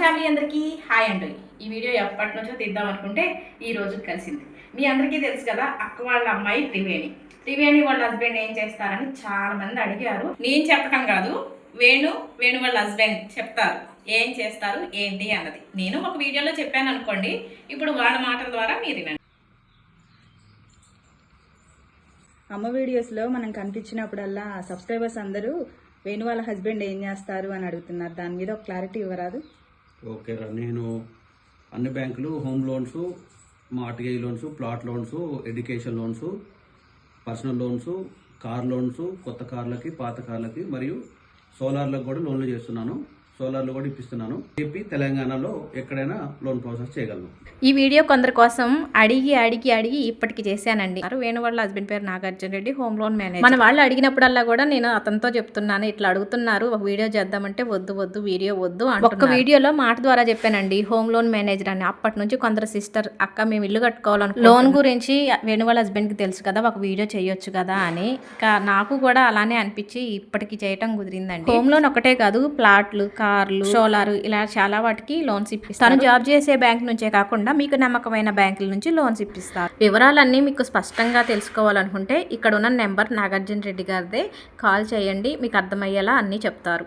Family అందరికీ hi అండి. ఈ వీడియో ఎప్పటి నుంచో తీద్దాం అనుకుంటే ఈ రోజు కలిసింది. మీ అందరికీ తెలుసు కదా, అక్క వాళ్ళ అమ్మాయి త్రివేణి వాళ్ళ హస్బెండ్ ఏం చేస్తారని చాలా మంది అడిగారు. నేను చెప్పడం కాదు, వేణు వాళ్ళ హస్బెండ్ చెప్తారు ఏం చేస్తారు ఏంటి అన్నది. నేను ఒక వీడియోలో చెప్పాను అనుకోండి, ఇప్పుడు వాళ్ళ మాటల ద్వారా మీరు వినండి. అమ్మ వీడియోస్లో మనం కనిపించినప్పుడల్లా సబ్స్క్రైబర్స్ అందరూ వేణు వాళ్ళ హస్బెండ్ ఏం చేస్తారు అని అడుగుతున్నారు. దాని మీద ఒక క్లారిటీ ఇవ్వరాదు? ఓకే రా, నేను అన్ని బ్యాంకులు home loans, mortgage loans, plot loans, education loans, personal loans, car loans, కొత్త కార్లకి పాత కార్లకి మరియు సోలార్లకు కూడా లోన్లు చేస్తున్నాను. సోలార్లు కూడా ఇప్పిస్తున్నాను. ఏపీ తెలంగాణలో ఎక్కడైనా లోన్ ప్రాసెస్ చేయగలను. ఈ వీడియో కొందరి కోసం అడిగి ఇప్పటికి చేశానండి. వేణు వాళ్ళ హస్బెండ్ పేరు Nagarjuna Reddy, home loan manager. మన వాళ్ళు అడిగినప్పుడల్లా కూడా నేను అతనితో చెప్తున్నాను, ఇట్లా అడుగుతున్నారు, ఒక వీడియో చేద్దామంటే వద్దు వీడియో వద్దు అంటున్నారు. ఒక్క వీడియోలో మాట ద్వారా చెప్పానండి హోమ్ లోన్ మేనేజర్ అని. అప్పటి నుంచి కొందరు సిస్టర్, అక్క మేము ఇల్లు కట్టుకోవాలను, లోన్ గురించి వేణు వాళ్ళ హస్బెండ్కి తెలుసు కదా, ఒక వీడియో చేయొచ్చు కదా అని. నాకు కూడా అలానే అనిపించి ఇప్పటికి చేయటం కుదిరిందండి. హోమ్ లోన్ ఒకటే కాదు, ప్లాట్లు, కార్లు, సోలార్, ఇలా చాలా వాటికి లోన్స్ ఇప్పిస్తారు. తను జాబ్ చేసే బ్యాంక్ నుంచే కాకుండా మీకు నమ్మకమైన బ్యాంకుల నుంచి లోన్స్ ఇప్పిస్తారు. వివరాలన్నీ మీకు స్పష్టంగా తెలుసుకోవాలనుకుంటే ఇక్కడ ఉన్న నెంబర్ నాగార్జున రెడ్డి గారిదే, కాల్ చేయండి, మీకు అర్థమయ్యేలా అన్నీ చెప్తారు.